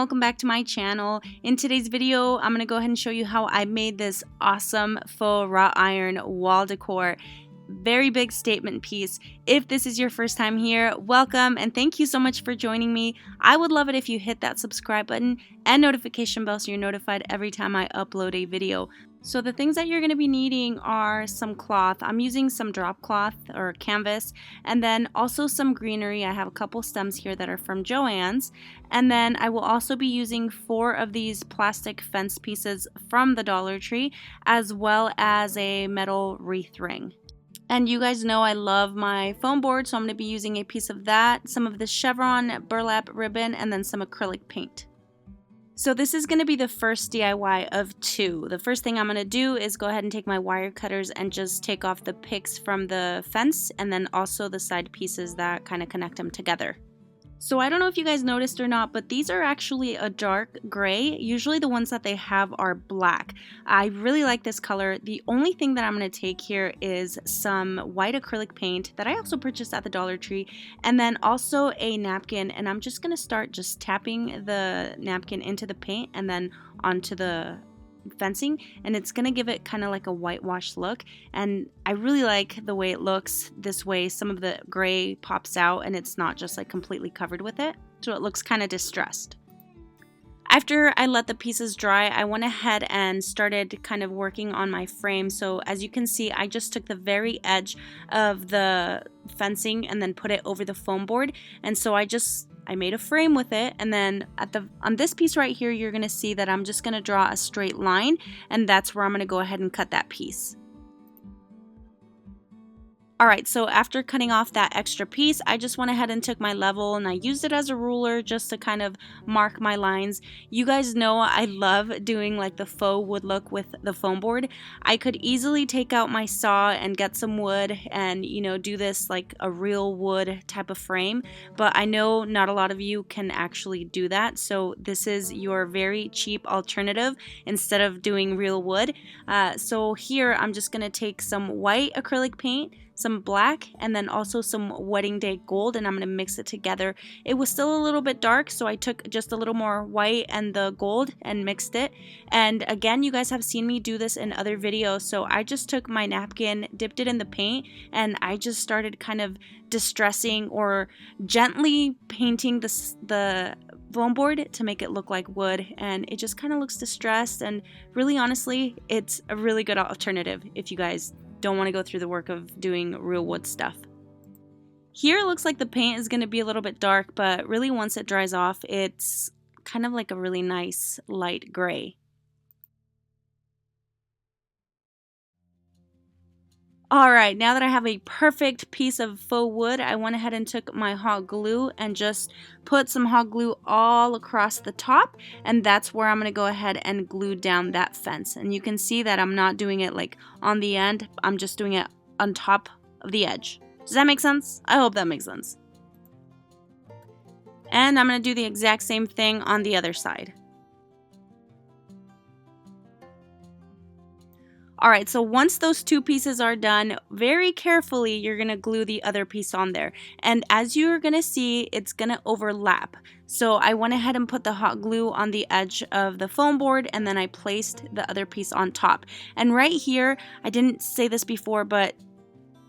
welcome back to my channel. In today's video, I'm going to go ahead and show you how I made this awesome faux wrought iron wall decor. Very big statement piece. If this is your first time here, welcome and thank you so much for joining me. I would love it if you hit that subscribe button and notification bell so you're notified every time I upload a video. So the things that you're going to be needing are some cloth. I'm using some drop cloth or canvas, and then also some greenery. I have a couple stems here that are from Joann's, and then I will also be using 4 of these plastic fence pieces from the Dollar Tree, as well as a metal wreath ring. And you guys know I love my foam board, so I'm going to be using a piece of that, some of this chevron burlap ribbon, and then some acrylic paint. So this is going to be the first DIY of 2. The first thing I'm going to do is go ahead and take my wire cutters and just take off the picks from the fence and then also the side pieces that kind of connect them together. So I don't know if you guys noticed or not, but these are actually a dark gray. Usually the ones that they have are black. I really like this color. The only thing that I'm going to take here is some white acrylic paint that I also purchased at the Dollar Tree, and then also a napkin, and I'm just going to start just tapping the napkin into the paint and then onto the fencing, and it's gonna give it kind of like a whitewash look, and I really like the way it looks this way. Some of the gray pops out and it's not just like completely covered with it, so it looks kind of distressed. After I let the pieces dry, I went ahead and started kind of working on my frame. So as you can see, I just took the very edge of the fencing and then put it over the foam board, and so I made a frame with it, and then on this piece right here, you're going to see that I'm just going to draw a straight line, and that's where I'm going to go ahead and cut that piece. Alright, so after cutting off that extra piece, I just went ahead and took my level and I used it as a ruler just to kind of mark my lines. You guys know I love doing like the faux wood look with the foam board. I could easily take out my saw and get some wood and, you know, do this like a real wood type of frame, but I know not a lot of you can actually do that, so this is your very cheap alternative instead of doing real wood. So here I'm just going to take some white acrylic paint, some black, and then also some wedding day gold, and I'm going to mix it together. It was still a little bit dark, so I took just a little more white and the gold and mixed it. And again, you guys have seen me do this in other videos, so I just took my napkin, dipped it in the paint, and I just started kind of distressing or gently painting the foam board to make it look like wood, and it just kind of looks distressed, and really honestly, it's a really good alternative if you guys don't want to go through the work of doing real wood stuff. Here it looks like the paint is going to be a little bit dark, but really once it dries off, it's kind of like a really nice light gray. Alright, now that I have a perfect piece of faux wood, I went ahead and took my hot glue and just put some hot glue all across the top, and that's where I'm going to go ahead and glue down that fence. And you can see that I'm not doing it like on the end, I'm just doing it on top of the edge. Does that make sense? I hope that makes sense. And I'm going to do the exact same thing on the other side. Alright, so once those 2 pieces are done, very carefully you're going to glue the other piece on there. And as you're going to see, it's going to overlap. So I went ahead and put the hot glue on the edge of the foam board, and then I placed the other piece on top. And right here, I didn't say this before, but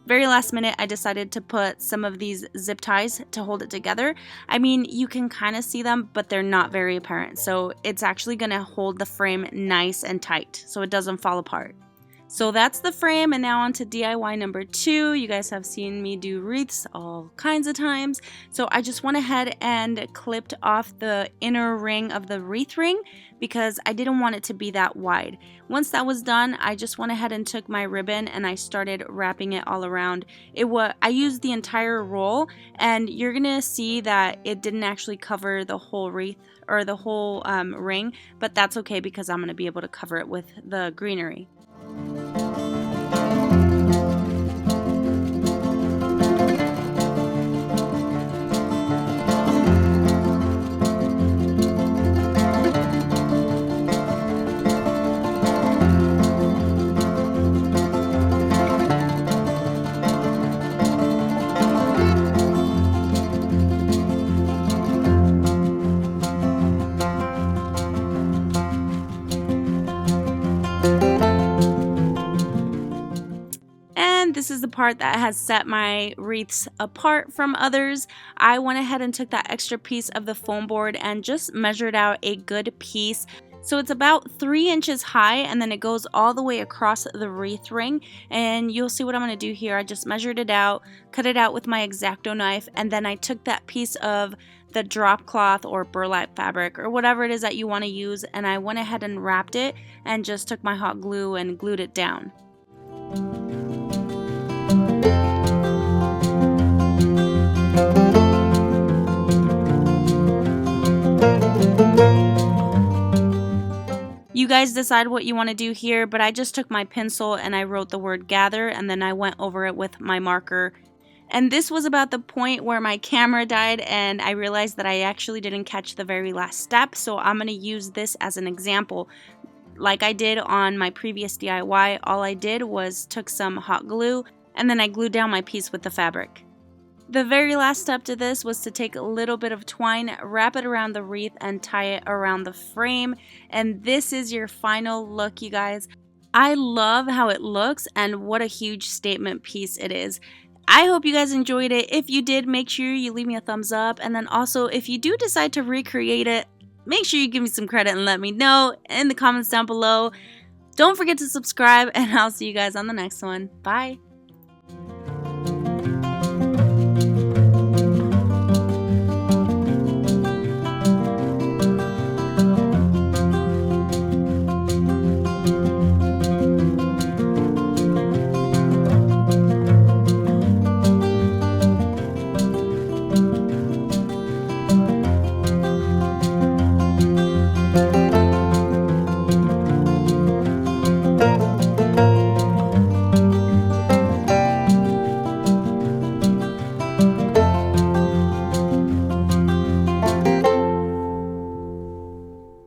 very last minute I decided to put some of these zip ties to hold it together. I mean, you can kind of see them, but they're not very apparent. So it's actually going to hold the frame nice and tight so it doesn't fall apart. So that's the frame, and now on to DIY number 2. You guys have seen me do wreaths all kinds of times. So I just went ahead and clipped off the inner ring of the wreath ring because I didn't want it to be that wide. Once that was done, I just went ahead and took my ribbon and I started wrapping it all around. I used the entire roll, and you're gonna see that it didn't actually cover the whole wreath or the whole ring, but that's okay because I'm gonna be able to cover it with the greenery. is the part that has set my wreaths apart from others. I went ahead and took that extra piece of the foam board and just measured out a good piece. So it's about 3 inches high, and then it goes all the way across the wreath ring, and you'll see what I'm going to do here. I just measured it out, cut it out with my X-Acto knife, and then I took that piece of the drop cloth or burlap fabric or whatever it is that you want to use, and I went ahead and wrapped it and just took my hot glue and glued it down. You guys decide what you want to do here, but I just took my pencil and I wrote the word gather, and then I went over it with my marker. And this was about the point where my camera died and I realized that I actually didn't catch the very last step, so I'm going to use this as an example. Like I did on my previous DIY, all I did was took some hot glue and then I glued down my piece with the fabric. The very last step to this was to take a little bit of twine, wrap it around the wreath, and tie it around the frame. And this is your final look, you guys. I love how it looks and what a huge statement piece it is. I hope you guys enjoyed it. If you did, make sure you leave me a thumbs up. And then also, if you do decide to recreate it, make sure you give me some credit and let me know in the comments down below. Don't forget to subscribe, and I'll see you guys on the next one. Bye.